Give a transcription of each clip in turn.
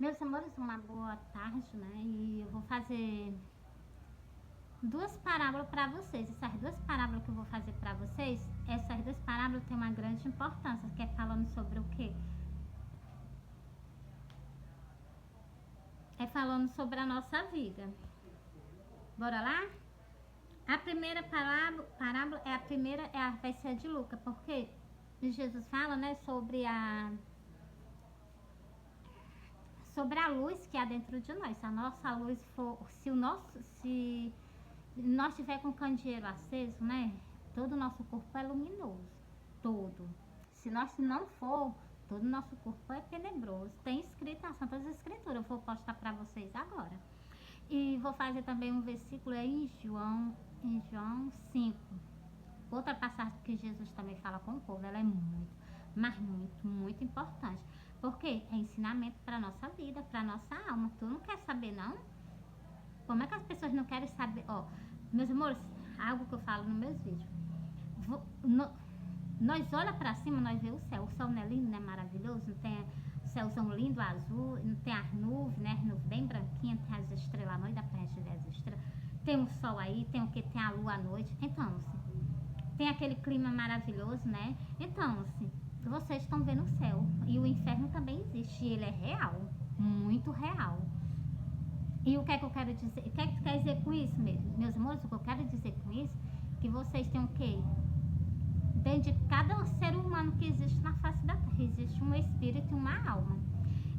Meus amores, uma boa tarde, né? E eu vou fazer duas parábolas para vocês. Essas duas parábolas que eu vou fazer para vocês, essas duas parábolas têm uma grande importância, que é falando sobre o quê? É falando sobre a nossa vida. Bora lá? A primeira parábola é a primeira, vai ser a de Lucas, porque Jesus fala, né, sobre a luz que há dentro de nós. Se a nossa luz for, se nós tiver com o candeeiro aceso, né, todo o nosso corpo é luminoso, todo. Se não for, todo o nosso corpo é tenebroso. Tem escrito nas Santas Escrituras, eu vou postar para vocês agora. E vou fazer também um versículo em João 5. Outra passagem que Jesus também fala com o povo, ela é muito, mas muito, muito importante. Porque é ensinamento para nossa vida, para nossa alma. Tu não quer saber, não? Como é que as pessoas não querem saber? Ó, meus amores, algo que eu falo nos meus vídeos. Nós olha para cima, nós vemos o céu. O céu não é lindo, não é maravilhoso? Não tem o céuzão lindo, azul, não tem as nuvens, né? As nuvens bem branquinhas, tem as estrelas à noite, dá pra gente ver as estrelas. Tem o sol aí, tem o que? Tem a lua à noite. Então, assim, tem aquele clima maravilhoso, né? Então, assim, vocês estão vendo o céu. E o inferno também existe. E ele é real, muito real. E o que é que eu quero dizer? O que é que tu quer dizer com isso, meus amores? O que eu quero dizer com isso? Que vocês têm o quê? Dentro de cada ser humano que existe na face da terra, existe um espírito e uma alma.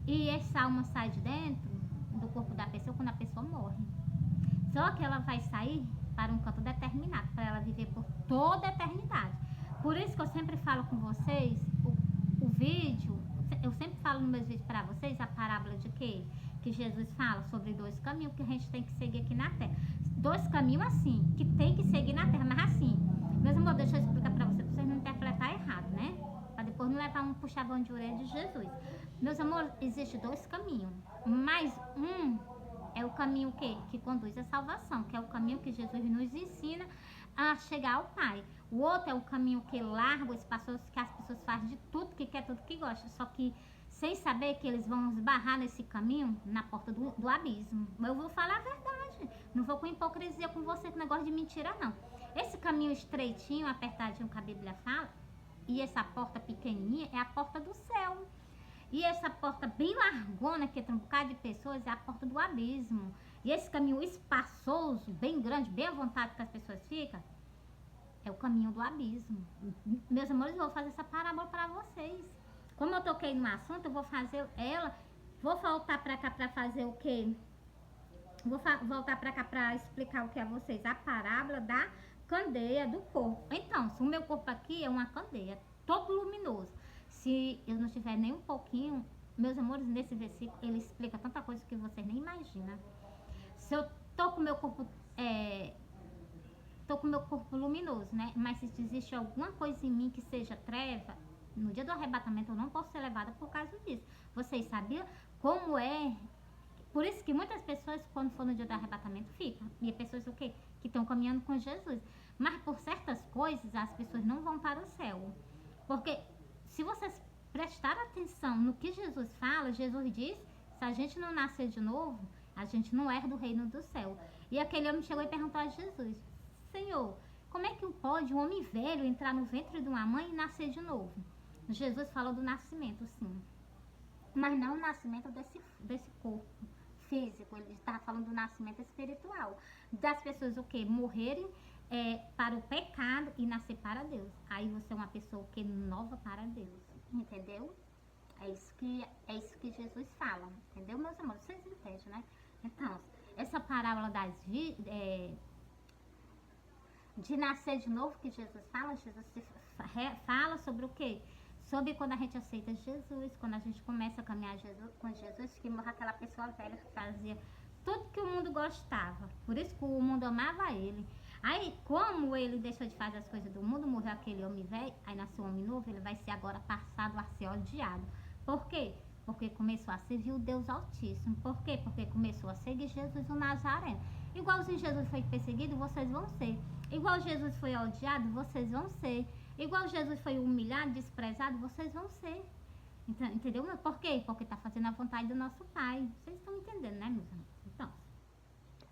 E essa alma sai de dentro do corpo da pessoa quando a pessoa morre. Só que ela vai sair para um canto determinado, para ela viver por toda a eternidade. Por isso que eu sempre falo com vocês, o vídeo, eu sempre falo nos meus vídeos para vocês, a parábola de quê? Que Jesus fala sobre dois caminhos que a gente tem que seguir aqui na terra. Dois caminhos assim, que tem que seguir na terra, mas assim, meus amores, deixa eu explicar para vocês não interpretar errado, né? Para depois não levar um puxadão de orelha de Jesus. Meus amores, existe dois caminhos, mas um é o caminho que conduz à salvação, que é o caminho que Jesus nos ensina a chegar ao Pai. O outro é o caminho que largo, espaçoso, que as pessoas fazem de tudo que quer, tudo que gosta, só que sem saber que eles vão esbarrar nesse caminho na porta do abismo. Eu vou falar a verdade, não vou com hipocrisia com você, com negócio de mentira, não. Esse caminho estreitinho, apertadinho que a Bíblia fala, e essa porta pequenininha é a porta do céu. E essa porta bem largona, que entra um bocado de pessoas, é a porta do abismo. E esse caminho espaçoso, bem grande, bem à vontade que as pessoas ficam, é o caminho do abismo. Meus amores, eu vou fazer essa parábola para vocês. Como eu toquei no assunto, eu vou fazer ela. Vou voltar para cá para fazer o quê? Vou voltar para cá para explicar o que é a vocês. A parábola da candeia do corpo. Então, se o meu corpo aqui é uma candeia, todo luminoso. Se eu não tiver nem um pouquinho, meus amores, nesse versículo, ele explica tanta coisa que vocês nem imaginam. Se eu tô com o meu corpo, tô com o meu corpo luminoso, né? Mas se existe alguma coisa em mim que seja treva, no dia do arrebatamento eu não posso ser levada por causa disso. Vocês sabiam como é? Por isso que muitas pessoas, quando for no dia do arrebatamento, ficam. E as pessoas o quê? Que estão caminhando com Jesus. Mas por certas coisas, as pessoas não vão para o céu. Porque se vocês prestarem atenção no que Jesus fala, Jesus diz, se a gente não nascer de novo, a gente não herda do reino do céu. E aquele homem chegou e perguntou a Jesus, Senhor, como é que pode um homem velho entrar no ventre de uma mãe e nascer de novo? Jesus falou do nascimento, sim. Mas não o nascimento desse corpo físico, ele está falando do nascimento espiritual. Das pessoas o que? Morrerem para o pecado e nascer para Deus. Aí você é uma pessoa que nova para Deus, entendeu? É isso que Jesus fala, entendeu, meus amores? Vocês entendem, né? Então, essa parábola de nascer de novo que Jesus fala sobre o quê? Sobre quando a gente aceita Jesus, quando a gente começa a caminhar com Jesus, que morre aquela pessoa velha que fazia tudo que o mundo gostava. Por isso que o mundo amava ele. Aí, como ele deixou de fazer as coisas do mundo, morreu aquele homem velho, aí nasceu um homem novo, ele vai ser agora passado a ser odiado. Por quê? Porque começou a servir o Deus Altíssimo. Por quê? Porque começou a seguir Jesus o Nazareno. Igualzinho Jesus foi perseguido, vocês vão ser. Igual Jesus foi odiado, vocês vão ser. Igual Jesus foi humilhado, desprezado, vocês vão ser. Entendeu? Por quê? Porque tá fazendo a vontade do nosso Pai. Vocês estão entendendo, né, meus amores? Então,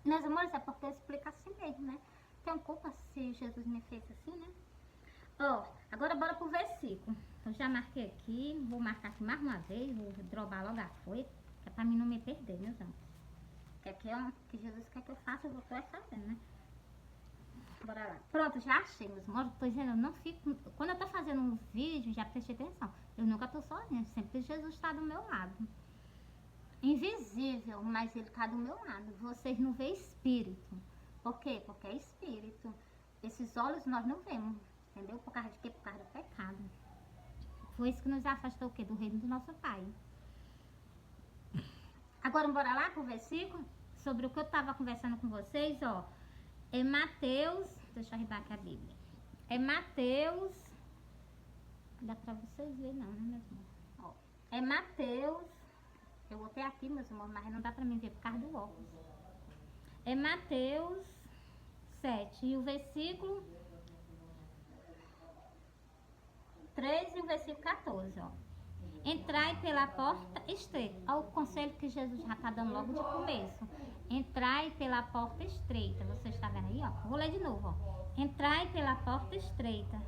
meus amores, é porque eu explico assim mesmo, né? Tenho culpa se Jesus me fez assim, né? Ó, agora bora pro versículo. Eu já marquei aqui, vou marcar aqui mais uma vez, vou drobar logo a folha, que é pra mim não me perder, meus amores. Que aqui é o que Jesus quer que eu faça, eu vou estar fazendo, né? Bora lá. Pronto, já achei, meus amores. Tô dizendo, eu não fico. Quando eu tô fazendo um vídeo, já prestei atenção. Eu nunca tô sozinha, sempre Jesus está do meu lado. Invisível, mas ele tá do meu lado. Vocês não vê espírito. Por quê? Porque é espírito. Esses olhos nós não vemos. Entendeu? Por causa de quê? Por causa do pecado. Foi isso que nos afastou o quê? Do reino do nosso Pai. Agora bora lá pro versículo. Sobre o que eu tava conversando com vocês, ó. É Mateus. Deixa eu arrebar aqui a Bíblia. É Mateus. Dá pra vocês verem não, né, meus irmãos? Ó. É Mateus. Eu botei aqui, meus irmãos, mas não dá pra mim ver por causa do óculos. É Mateus 7. E o versículo 13 e o versículo 14, ó. Entrai pela porta estreita. Olha o conselho que Jesus já está dando logo de começo. Entrai pela porta estreita. Você está vendo aí, ó? Vou ler de novo, ó. Entrai pela porta estreita.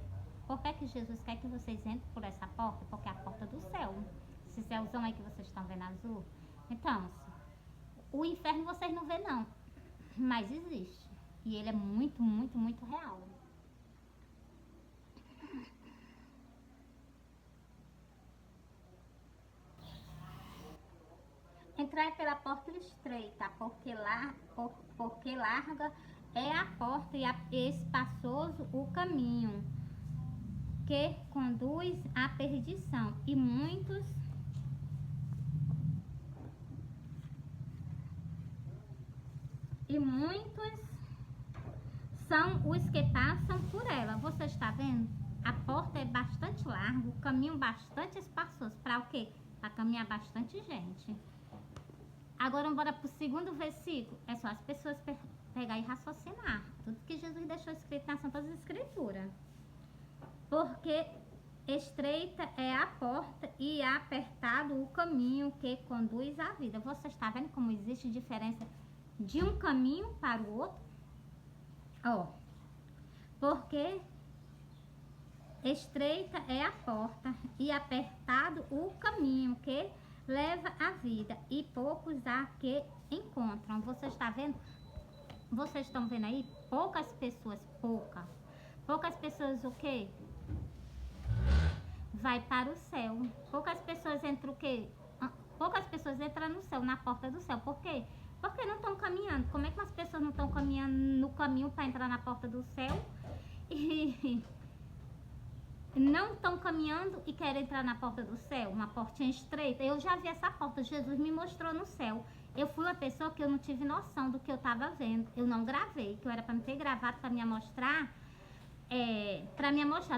Por que Jesus quer que vocês entrem por essa porta? Porque é a porta do céu. Esse céuzão aí que vocês estão vendo azul. Então, o inferno vocês não vê não. Mas existe. E ele é muito, muito, muito real. Entrai pela porta estreita, porque larga é a porta e espaçoso o caminho que conduz à perdição, e muitos são os que passam por ela. Você está vendo? A porta é bastante larga, o caminho bastante espaçoso. Para o quê? Para caminhar bastante gente. Agora bora pro segundo versículo. É só as pessoas pegar e raciocinar. Tudo que Jesus deixou escrito nas Santas Escrituras. Porque estreita é a porta e apertado o caminho que conduz à vida. Você está vendo como existe diferença de um caminho para o outro? Ó, porque estreita é a porta e apertado o caminho que leva à vida, e poucos há que encontram. Você está vendo? Vocês estão vendo aí? Poucas pessoas o quê? Vai para o céu. Poucas pessoas entram o quê? Poucas pessoas entram no céu, na porta do céu. Por quê? Porque não estão caminhando. Como é que as pessoas não estão caminhando no caminho para entrar na porta do céu? E não estão caminhando e querem entrar na porta do céu, uma portinha estreita. Eu já vi essa porta, Jesus me mostrou no céu. Eu fui uma pessoa que eu não tive noção do que eu estava vendo. Eu não gravei, que eu era para me ter gravado para me mostrar.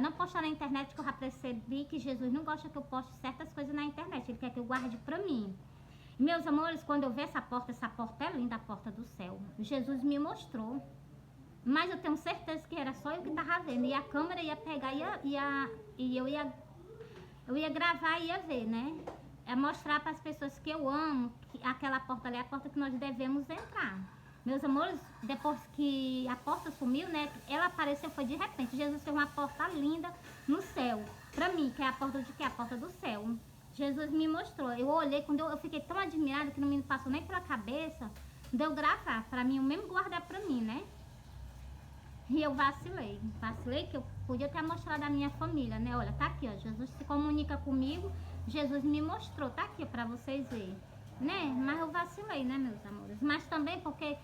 Não postar na internet, que eu já percebi que Jesus não gosta que eu poste certas coisas na internet. Ele quer que eu guarde para mim. Meus amores, quando eu ver essa porta é linda, a porta do céu. Jesus me mostrou. Mas eu tenho certeza que era só eu que estava vendo. E a câmera ia pegar e eu ia gravar e ia ver, né? É mostrar para as pessoas que eu amo, que aquela porta ali é a porta que nós devemos entrar. Meus amores, depois que a porta sumiu, né? Ela apareceu, foi de repente. Jesus fez uma porta linda no céu. Pra mim, que é a porta de quê? A porta do céu. Jesus me mostrou. Eu olhei, quando eu fiquei tão admirada que não me passou nem pela cabeça de eu gravar. Pra mim, eu mesmo guardar pra mim, né? E eu vacilei que eu podia ter mostrado a minha família, né? Olha, tá aqui, ó, Jesus se comunica comigo, Jesus me mostrou, tá aqui pra vocês verem, né? Mas eu vacilei, né, meus amores? Mas também porque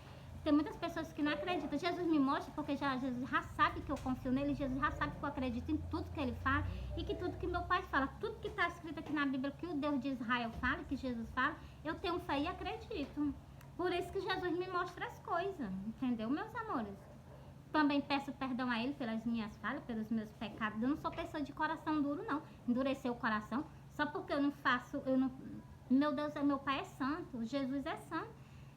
tem muitas pessoas que não acreditam. Jesus me mostra porque Jesus já sabe que eu confio nele, Jesus já sabe que eu acredito em tudo que ele fala e que tudo que meu pai fala, tudo que tá escrito aqui na Bíblia, que o Deus de Israel fala, que Jesus fala, eu tenho fé e acredito. Por isso que Jesus me mostra as coisas, entendeu, meus amores? Também peço perdão a ele pelas minhas falhas, pelos meus pecados. Eu não sou pessoa de coração duro, não. Endurecer o coração. Só porque eu não faço, meu Deus, meu pai é santo, Jesus é santo.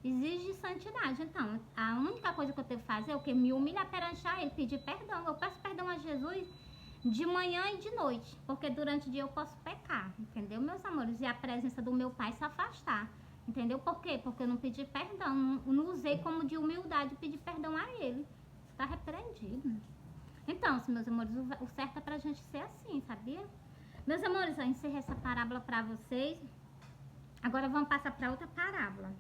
Exige santidade. Então, a única coisa que eu tenho que fazer é o que? Me humilhar perante a ele, pedir perdão. Eu peço perdão a Jesus de manhã e de noite, porque durante o dia eu posso pecar, entendeu, meus amores? E a presença do meu pai se afastar, entendeu? Por quê? Porque eu não pedi perdão, não usei como de humildade pedir perdão a ele. Está repreendido. Então, meus amores, o certo é pra gente ser assim, sabia? Meus amores, eu encerrei essa parábola pra vocês. Agora vamos passar pra outra parábola.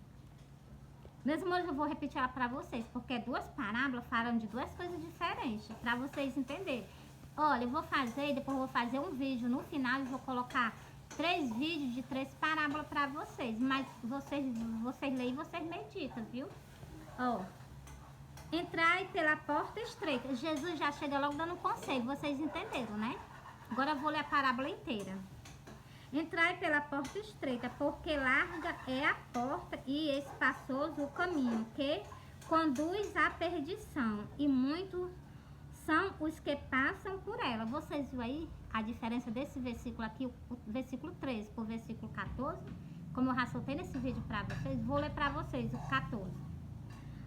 Meus amores, eu vou repetir ela pra vocês, porque duas parábolas falam de duas coisas diferentes, pra vocês entenderem. Olha, eu vou fazer, depois eu vou fazer um vídeo no final e vou colocar 3 vídeos de 3 parábolas pra vocês. Mas vocês leem e vocês meditam, viu? Ó, entrai pela porta estreita. Jesus já chega logo dando conselho, vocês entenderam, né? Agora eu vou ler a parábola inteira. Entrai pela porta estreita, porque larga é a porta e espaçoso o caminho que conduz à perdição, e muitos são os que passam por ela. Vocês viram aí a diferença desse versículo aqui, o versículo 13 por versículo 14? Como eu já soltei nesse vídeo para vocês, vou ler para vocês o 14.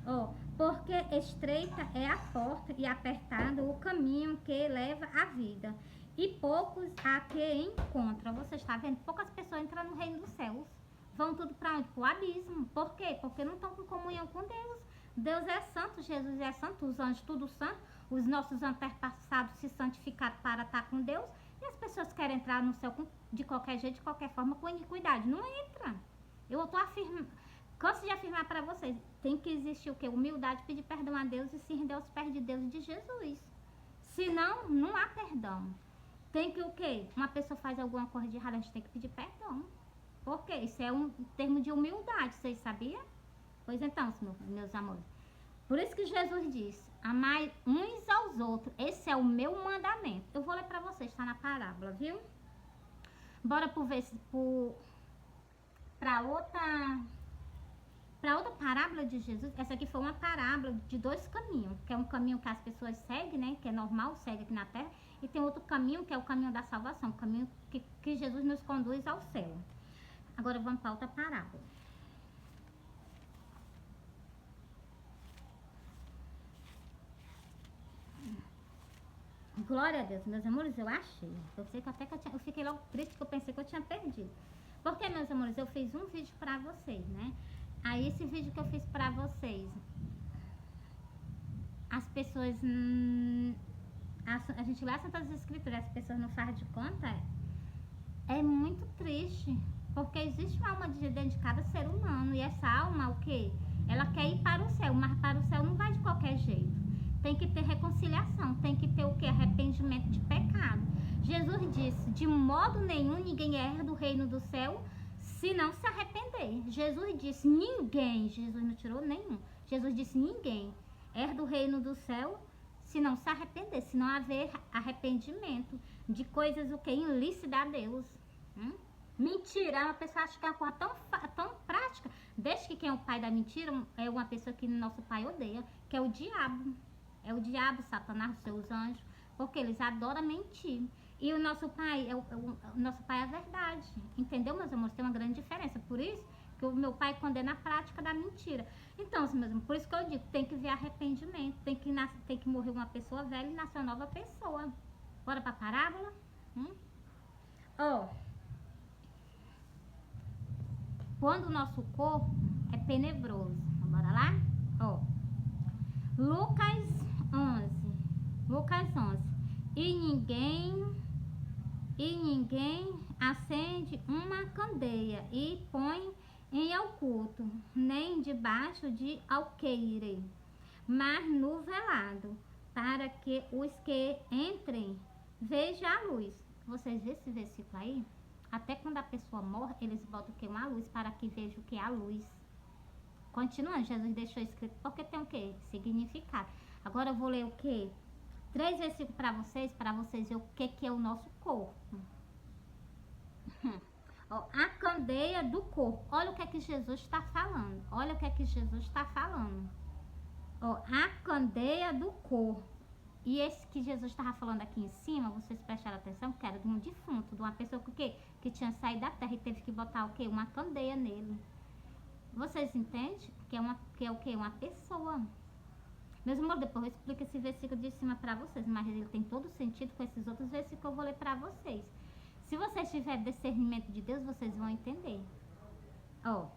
Ó, porque estreita é a porta e apertado o caminho que leva à vida, e poucos a que encontram. Você está vendo? Poucas pessoas entram no reino dos céus. Vão tudo para onde? Para o abismo. Por quê? Porque não estão com comunhão com Deus. Deus é santo, Jesus é santo, os anjos tudo santo. Os nossos antepassados se santificaram para estar com Deus. E as pessoas querem entrar no céu de qualquer jeito, de qualquer forma, com iniquidade. Não entra. Eu estou afirmando. Canso de afirmar para vocês, tem que existir o quê? Humildade, pedir perdão a Deus e se render aos pés de Deus e de Jesus. Senão, não há perdão. Tem que o quê? Uma pessoa faz alguma coisa de errado, a gente tem que pedir perdão. Por quê? Isso é um termo de humildade, vocês sabiam? Pois então, meus amores. Por isso que Jesus disse, amai uns aos outros. Esse é o meu mandamento. Eu vou ler para vocês, está na parábola, viu? Bora para outra parábola de Jesus. Essa aqui foi uma parábola de 2 caminhos, que é um caminho que as pessoas seguem, né, que é normal, segue aqui na terra, e tem outro caminho que é o caminho da salvação, o caminho que Jesus nos conduz ao céu. Agora vamos para outra parábola. Glória a Deus, meus amores, eu achei. Eu sei que eu fiquei logo triste, porque eu pensei que eu tinha perdido. Porque, meus amores, eu fiz um vídeo pra vocês, né? Aí esse vídeo que eu fiz pra vocês, as pessoas, a gente lê as Santas Escrituras, as pessoas não fazem de conta, é muito triste, porque existe uma alma dentro de cada ser humano, e essa alma, o quê? Ela quer ir para o céu, mas para o céu não vai de qualquer jeito. Tem que ter reconciliação, tem que ter o quê? Arrependimento de pecado. Jesus disse, de modo nenhum ninguém herda do reino do céu se não se arrepender. Jesus disse, ninguém, Jesus não tirou nenhum. Jesus disse, ninguém herda do reino do céu se não se arrepender, se não haver arrependimento de coisas o que? Ilícitas a Deus. Mentira, uma pessoa acha que é uma coisa tão prática. Desde que quem é o pai da mentira é uma pessoa que nosso pai odeia, que é o diabo. É o diabo, Satanás, os seus anjos, porque eles adoram mentir. E o nosso pai, o nosso pai é a verdade. Entendeu, meus amores? Tem uma grande diferença. Por isso que o meu pai condena a prática da mentira. Então, meus amores, por isso que eu digo, tem que ver arrependimento. Tem que morrer uma pessoa velha e nascer uma nova pessoa. Bora pra parábola? Quando o nosso corpo é tenebroso. Bora lá? Lucas 11. E ninguém acende uma candeia e põe em oculto, nem debaixo de alqueire, mas no velado, para que os que entrem vejam a luz. Vocês vêem esse versículo aí? Até quando a pessoa morre, eles botam o que? Uma luz, para que veja o que? A luz. Continuando, Jesus deixou escrito, porque tem o que? Significado. Agora eu vou ler o que? 3 versículos para vocês verem o que é o nosso corpo. A candeia do corpo. Olha o que é que Jesus está falando. A candeia do corpo. E esse que Jesus estava falando aqui em cima, vocês prestaram atenção, que era de um defunto, de uma pessoa que tinha saído da terra e teve que botar o quê? Uma candeia nele. Vocês entendem? Que é o quê? Uma pessoa. Meus amores, depois eu explico esse versículo de cima para vocês, mas ele tem todo sentido com esses outros versículos que eu vou ler para vocês. Se vocês tiverem discernimento de Deus, vocês vão entender. Ó,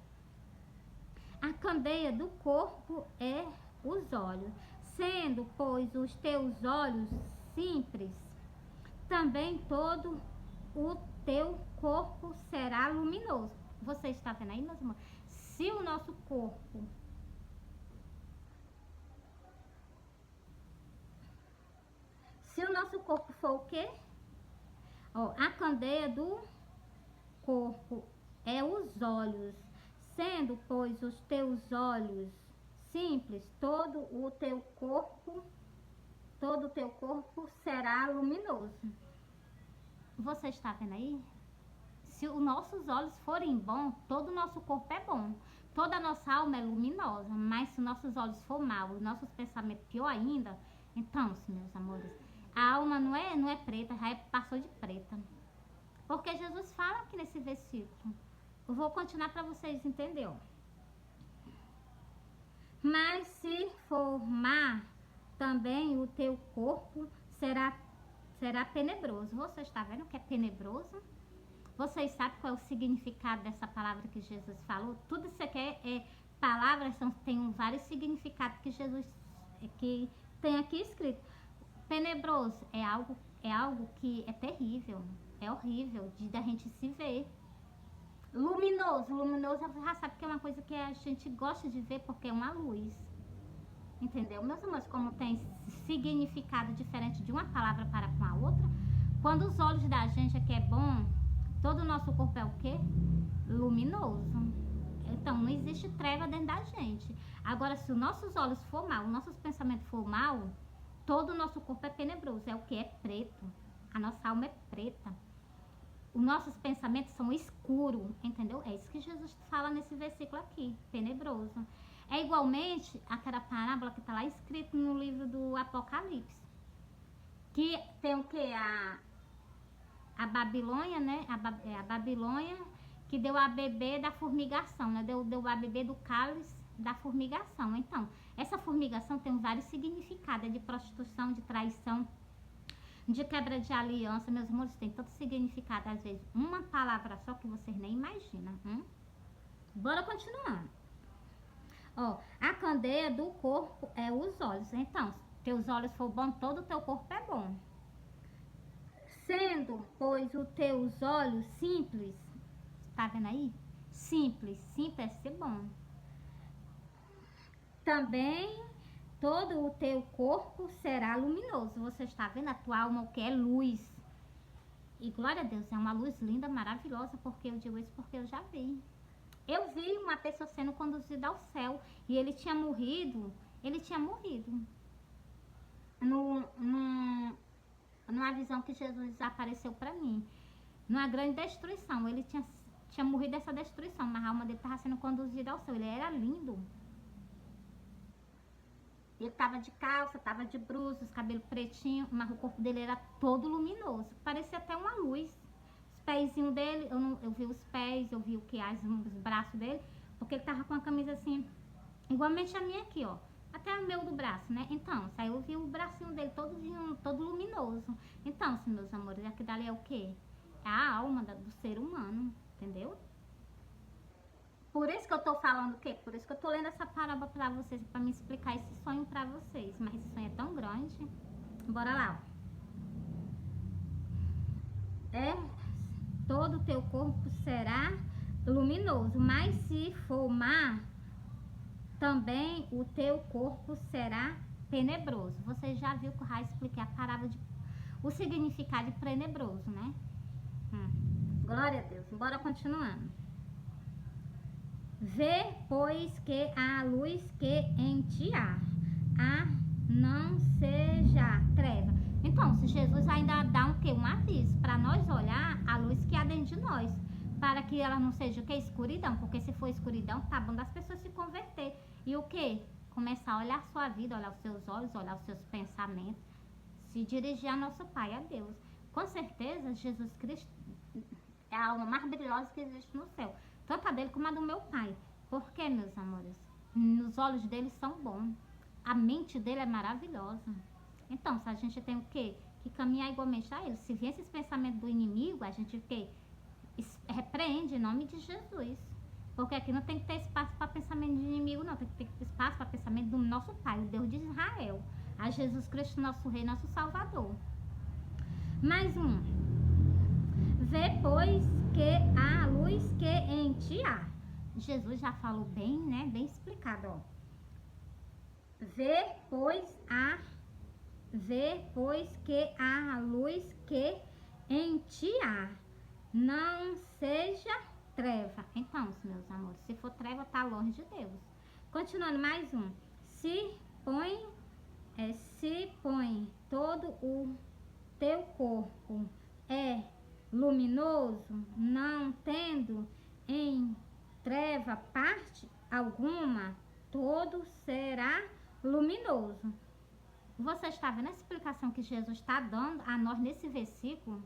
a candeia do corpo é os olhos, sendo, pois, os teus olhos simples, também todo o teu corpo será luminoso. Você está vendo aí, meus amores? Se o nosso corpo, se o nosso corpo for o quê? Ó, a candeia do corpo é os olhos, sendo, pois, os teus olhos simples, todo o teu corpo será luminoso. Você está vendo aí? Se os nossos olhos forem bons, todo o nosso corpo é bom. Toda a nossa alma é luminosa. Mas se nossos olhos for maus, os nossos pensamentos pior ainda, então, meus amores, a alma não é preta, já passou de preta. Porque Jesus fala aqui nesse versículo. Eu vou continuar para vocês entenderem. Mas se formar também o teu corpo será tenebroso. Você está vendo o que é tenebroso? Vocês sabem qual é o significado dessa palavra que Jesus falou? Tudo isso aqui palavras tem vários significados que Jesus que tem aqui escrito. Tenebroso é algo que é terrível, é horrível de da gente se ver. Luminoso você já sabe que é uma coisa que a gente gosta de ver porque é uma luz. Entendeu? Meus amores, como tem significado diferente de uma palavra para com a outra, quando os olhos da gente aqui é bom, todo o nosso corpo é o quê? Luminoso. Então, não existe treva dentro da gente. Agora, se os nossos olhos for mal, os nossos pensamentos for mal, todo o nosso corpo é tenebroso. É o que? É preto. A nossa alma é preta. Os nossos pensamentos são escuros, entendeu? É isso que Jesus fala nesse versículo aqui, tenebroso. É igualmente aquela parábola que está lá escrito no livro do Apocalipse. Que tem o que? A Babilônia, né? A Babilônia que deu a beber da formigação, né? Deu a beber do cálice da formigação. Então, essa formigação tem vários significados, é de prostituição, de traição, de quebra de aliança. Meus amores, tem todo significado, às vezes uma palavra só que vocês nem imaginam. Bora continuar. Ó, a candeia do corpo é os olhos. Então, se teus olhos for bom, todo o teu corpo é bom. Sendo, pois, os teus olhos simples, tá vendo aí? Simples é ser bom. Também todo o teu corpo será luminoso. Você está vendo? A tua alma, o que é luz. E glória a Deus, é uma luz linda, maravilhosa, porque eu digo isso porque eu já vi. Eu vi uma pessoa sendo conduzida ao céu e ele tinha morrido numa visão que Jesus apareceu para mim, numa grande destruição. Ele tinha morrido dessa destruição, mas a alma dele estava sendo conduzida ao céu. Ele era lindo. Ele estava de calça, estava de bruços, cabelo pretinho, mas o corpo dele era todo luminoso. Parecia até uma luz. Os pezinhos dele, eu vi os pés, eu vi os braços dele, porque ele estava com a camisa assim, igualmente a minha aqui, ó. Até o meu do braço, né? Então, aí eu vi o bracinho dele todo luminoso. Então, meus amores, aqui dali é o quê? É a alma do ser humano, entendeu? Por isso que eu tô falando o quê? Por isso que eu tô lendo essa parábola pra vocês, pra me explicar esse sonho pra vocês. Mas esse sonho é tão grande. Bora lá, ó. Todo o teu corpo será luminoso, mas se for má, também o teu corpo será tenebroso. Você já viu que eu já expliquei a parábola o significado de tenebroso, né? Glória a Deus. Bora continuando. Vê, pois, que a luz que em ti há não seja treva. Então, se Jesus ainda dá um aviso para nós olhar a luz que há dentro de nós, para que ela não seja o que? Escuridão, porque se for escuridão, tá bom das pessoas se converter. E o que? Começar a olhar a sua vida, olhar os seus olhos, olhar os seus pensamentos, se dirigir a nosso Pai, a Deus. Com certeza, Jesus Cristo é a alma mais brilhosa que existe no céu. Tanto a dele como a do meu pai. Por quê, meus amores? Os olhos dele são bons. a mente dele é maravilhosa. Então, se a gente tem o quê? Que caminhar igualmente a ele. Se vier esses pensamentos do inimigo, a gente o quê? Repreende em nome de Jesus. Porque aqui não tem que ter espaço para pensamento de inimigo, não. Tem que ter espaço para pensamento do nosso Pai, o Deus de Israel. A Jesus Cristo, nosso Rei, nosso Salvador. Mais um. Vê, pois, que a luz que em ti há. Jesus já falou bem, né? Bem explicado, ó. Vê, pois, que a luz que em ti há não seja treva. Então, meus amores, se for treva, tá longe de Deus. Continuando, mais um. Se põe todo o teu corpo é luminoso, não tendo em treva parte alguma, todo será luminoso. Você está vendo a explicação que Jesus está dando a nós nesse versículo?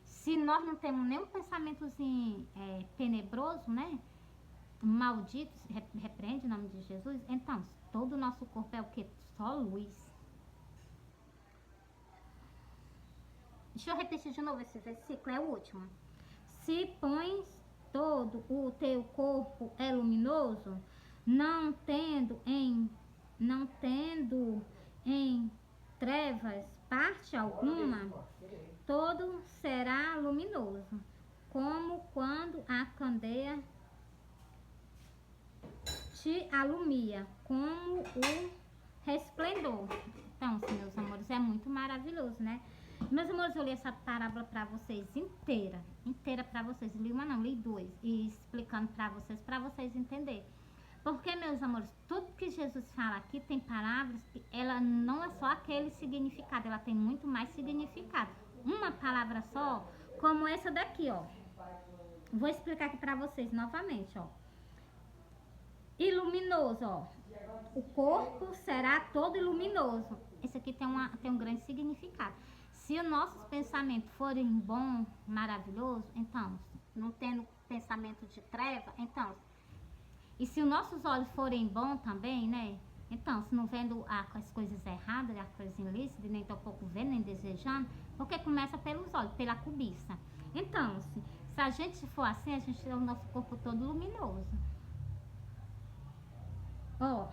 Se nós não temos nenhum pensamentozinho tenebroso, né? Maldito, repreende em nome de Jesus. Então, todo o nosso corpo é o que? Só luz. Deixa eu repetir de novo esse versículo, é o último. Se pões todo o teu corpo é luminoso, não tendo em trevas parte alguma, todo será luminoso, como quando a candeia te alumia, como o resplendor. Então, meus amores, é muito maravilhoso, né? Meus amores, eu li essa parábola pra vocês inteira pra vocês. Li uma não, li duas, e explicando pra vocês entenderem. Porque, meus amores, tudo que Jesus fala aqui tem palavras que ela não é só aquele significado, ela tem muito mais significado. Uma palavra só, como essa daqui, ó. Vou explicar aqui pra vocês novamente, ó. Iluminoso, ó. O corpo será todo iluminoso. Esse aqui tem um grande significado. Se os nossos pensamentos forem bons, maravilhosos, então, não tendo pensamento de treva, então... E se os nossos olhos forem bons também, né? Então, se não vendo as coisas erradas, as coisas ilícitas, nem tampouco vendo, nem desejando, porque começa pelos olhos, pela cobiça. Então, se a gente for assim, a gente tem o nosso corpo todo luminoso. Ó,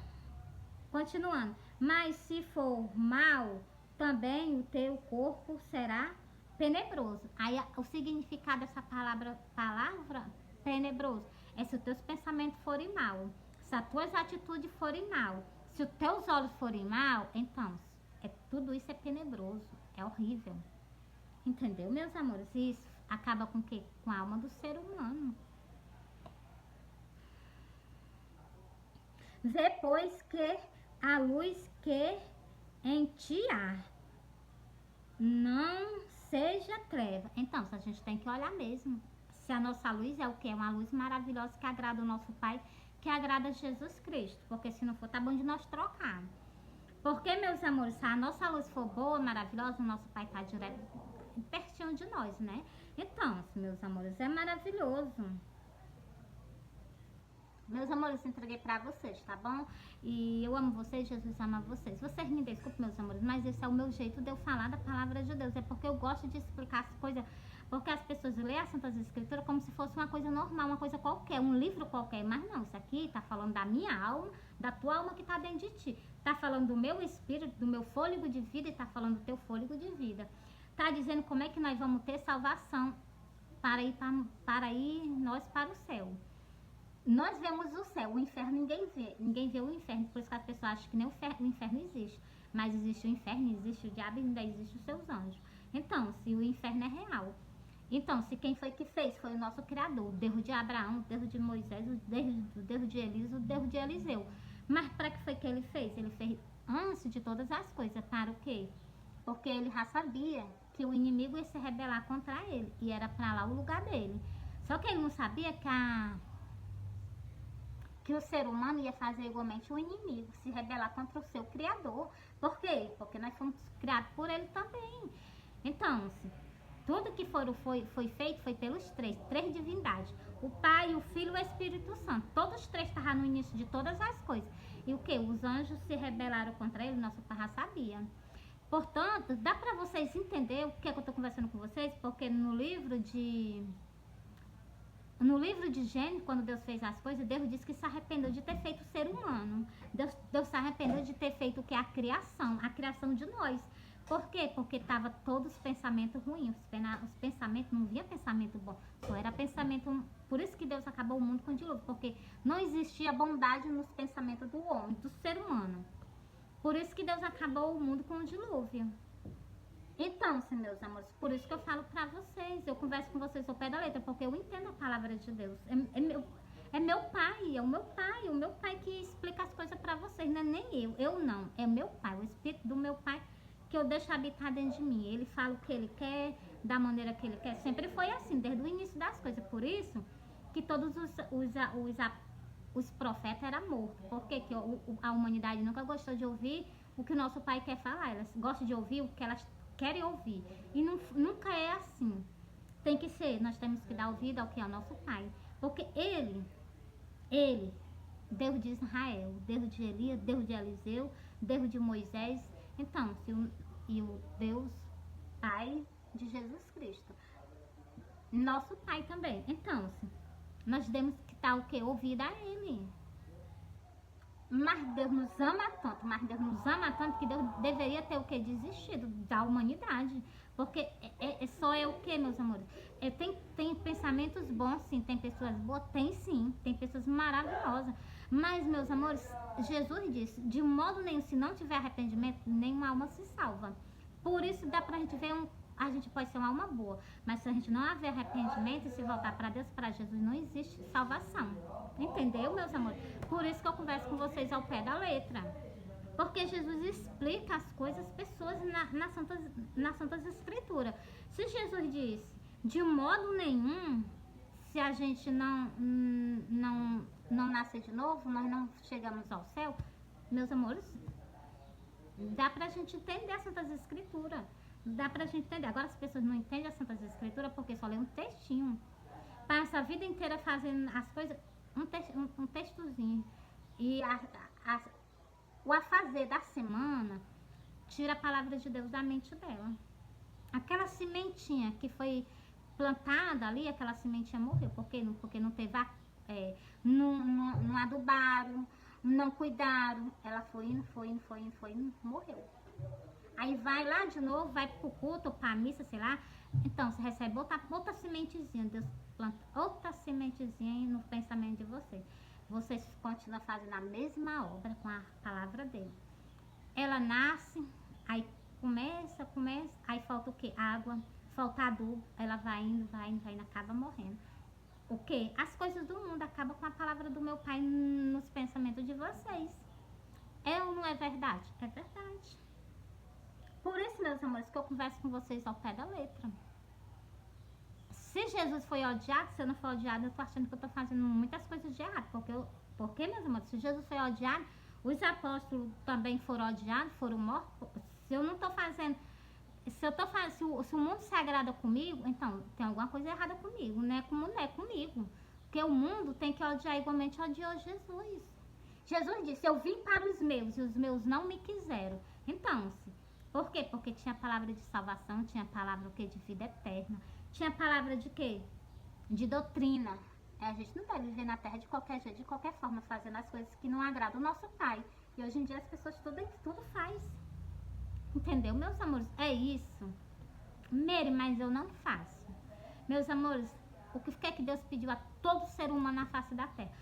continuando. Mas se for mal, também o teu corpo será tenebroso. Aí o significado dessa palavra tenebroso é se os teus pensamentos forem mal, se as tuas atitudes forem mal, se os teus olhos forem mal, então tudo isso é tenebroso, é horrível. Entendeu, meus amores? Isso acaba com o quê? Com a alma do ser humano. Vê, pois, que a luz que em ti há não seja treva. Então, a gente tem que olhar mesmo. Se a nossa luz é o que? É uma luz maravilhosa que agrada o nosso Pai, que agrada Jesus Cristo. Porque se não for, tá bom de nós trocar. Porque, meus amores, se a nossa luz for boa, maravilhosa, o nosso Pai tá direto, pertinho de nós, né? Então, meus amores, é maravilhoso. Meus amores, entreguei pra vocês, tá bom? E eu amo vocês, Jesus ama vocês. Vocês me desculpem, meus amores, mas esse é o meu jeito de eu falar da palavra de Deus. É porque eu gosto de explicar as coisas, porque as pessoas leem as Santas Escrituras como se fosse uma coisa normal, uma coisa qualquer, um livro qualquer. Mas não, isso aqui tá falando da minha alma, da tua alma que tá dentro de ti. Tá falando do meu espírito, do meu fôlego de vida e tá falando do teu fôlego de vida. Tá dizendo como é que nós vamos ter salvação para ir nós para o céu. Nós vemos o céu, o inferno ninguém vê o inferno, por isso que as pessoas acham que nem o inferno existe. Mas existe o inferno, existe o diabo e ainda existe os seus anjos. Então, se o inferno é real, então, se quem foi que fez foi o nosso Criador, o Deus de Abraão, o Deus de Moisés, o Deus de Elias, o Deus de Eliseu. Mas para que foi que ele fez? Ele fez antes de todas as coisas, para o quê? Porque ele já sabia que o inimigo ia se rebelar contra ele, e era para lá o lugar dele. Só que ele não sabia que o ser humano ia fazer igualmente o inimigo, se rebelar contra o seu Criador. Por quê? Porque nós fomos criados por ele também. Então, Tudo que foi feito foi pelos três divindades. O Pai, o Filho e o Espírito Santo. Todos os três estavam no início de todas as coisas. E o que? Os anjos se rebelaram contra ele, nosso pai já sabia. Portanto, dá para vocês entenderem o que é que eu estou conversando com vocês, porque no livro de Gênesis, quando Deus fez as coisas, Deus disse que se arrependeu de ter feito o ser humano. Deus se arrependeu de ter feito o que? A criação de nós. Por quê? Porque estava todos os pensamentos ruins. Os pensamentos, não via pensamento bom, só era pensamento. Por isso que Deus acabou o mundo com o dilúvio, porque não existia bondade nos pensamentos do homem, do ser humano. Por isso que Deus acabou o mundo com o dilúvio. Então, meus amores, por isso que eu falo pra vocês, eu converso com vocês ao pé da letra, porque eu entendo a palavra de Deus. É meu pai que explica as coisas pra vocês, não é nem eu não, é meu pai, o Espírito do meu pai que eu deixo habitar dentro de mim. Ele fala o que ele quer, da maneira que ele quer, sempre foi assim, desde o início das coisas, por isso que todos os profetas eram mortos, porque que a humanidade nunca gostou de ouvir o que o nosso pai quer falar, elas gostam de ouvir o que elas querem ouvir, e nunca é assim, tem que ser, nós temos que dar ouvido ao que é o nosso pai, porque ele, Deus de Israel, Deus de Elias, Deus de Eliseu, Deus de Moisés, então, e o Deus Pai de Jesus Cristo, nosso pai também, então, nós temos que dar o que? Ouvido a ele. Mas Deus nos ama tanto que Deus deveria ter o que? Desistido da humanidade. Porque só é o que, meus amores? Tem pensamentos bons, sim. Tem pessoas boas? Tem sim. Tem pessoas maravilhosas. Mas, meus amores, Jesus disse, de modo nenhum, se não tiver arrependimento, nenhuma alma se salva. Por isso dá pra gente ver a gente pode ser uma alma boa, mas se a gente não haver arrependimento e se voltar para Deus, para Jesus, não existe salvação. Entendeu, meus amores? Por isso que eu converso com vocês ao pé da letra. Porque Jesus explica as coisas às pessoas nas Santas Escrituras. Se Jesus disse, de modo nenhum, se a gente não nascer de novo, nós não chegamos ao céu, meus amores, dá pra gente entender as Santas Escrituras. Dá pra gente entender. Agora as pessoas não entendem as Santas Escrituras porque só lê um textinho. Passa a vida inteira fazendo as coisas, um textozinho. E o afazer da semana tira a palavra de Deus da mente dela. Aquela sementinha que foi plantada ali, aquela sementinha morreu. Por quê? Porque não teve, não adubaram, não cuidaram. Ela foi indo, morreu. Aí vai lá de novo, vai pro culto ou pra missa, sei lá. Então, você recebe outra sementezinha. Deus planta outra sementezinha no pensamento de vocês. Vocês continuam fazendo a mesma obra com a palavra dele. Ela nasce, aí começa, aí falta o quê? Água, falta adubo. Ela vai indo, acaba morrendo. O quê? As coisas do mundo acabam com a palavra do meu pai nos pensamentos de vocês. É ou não é verdade? É verdade. Por isso, meus amores, que eu converso com vocês ao pé da letra. Se Jesus foi odiado, se eu não for odiado, eu tô achando que eu tô fazendo muitas coisas de errado. Porque, meus amores, se Jesus foi odiado, os apóstolos também foram odiados, foram mortos. Se eu não tô fazendo... Se o mundo se agrada comigo, então tem alguma coisa errada comigo, né? Como não é comigo. Porque o mundo tem que odiar igualmente odiou Jesus. Jesus disse, eu vim para os meus e os meus não me quiseram. Então, por quê? Porque tinha a palavra de salvação, tinha a palavra o quê? De vida eterna. Tinha a palavra de quê? De doutrina. A gente não deve viver na terra de qualquer jeito, de qualquer forma, fazendo as coisas que não agradam o nosso Pai. E hoje em dia as pessoas tudo faz. Entendeu, meus amores? É isso. Mary, mas eu não faço. Meus amores, o que é que Deus pediu a todo ser humano na face da terra?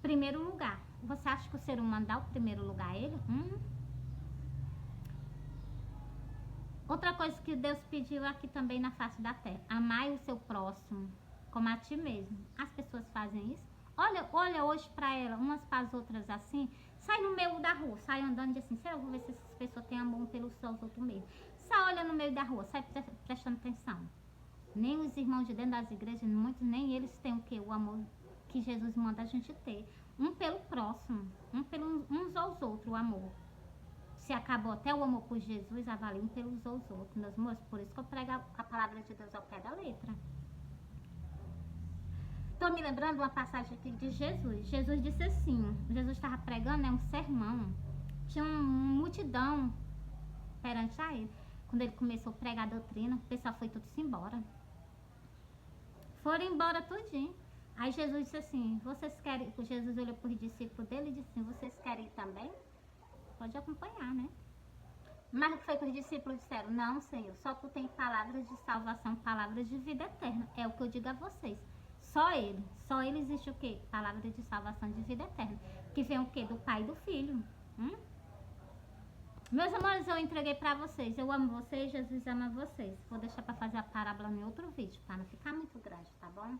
Primeiro lugar. Você acha que o ser humano dá o primeiro lugar a ele? Outra coisa que Deus pediu aqui também na face da terra. Amai o seu próximo como a ti mesmo. As pessoas fazem isso. Olha hoje pra ela, umas para as outras assim. Sai no meio da rua, sai andando de assim. Será que eu vou ver se essas pessoas têm amor pelos seus outros mesmo. Só olha no meio da rua, sai prestando atenção. Nem os irmãos de dentro das igrejas, muitos, nem eles têm o quê? O amor que Jesus manda a gente ter. Um pelo próximo, uns aos outros, o amor. Se acabou até o amor por Jesus, avaliem pelos outros, meus moços. Por isso que eu prego a palavra de Deus ao pé da letra. Estou me lembrando de uma passagem aqui de Jesus. Jesus disse assim, Jesus estava pregando, um sermão. Tinha uma multidão perante a ele. Quando ele começou a pregar a doutrina, o pessoal foi tudo embora. Foram embora tudinho. Aí Jesus disse assim, vocês querem... Jesus olhou para os discípulos dele e disse assim, vocês querem ir também? Pode acompanhar, né? Mas o que foi que os discípulos disseram? Não, Senhor, só tu tem palavras de salvação, palavras de vida eterna. É o que eu digo a vocês. Só ele existe o quê? Palavra de salvação de vida eterna. Que vem o quê? Do Pai e do Filho. Meus amores, eu entreguei pra vocês. Eu amo vocês, Jesus ama vocês. Vou deixar pra fazer a parábola em outro vídeo, pra não ficar muito grande, tá bom?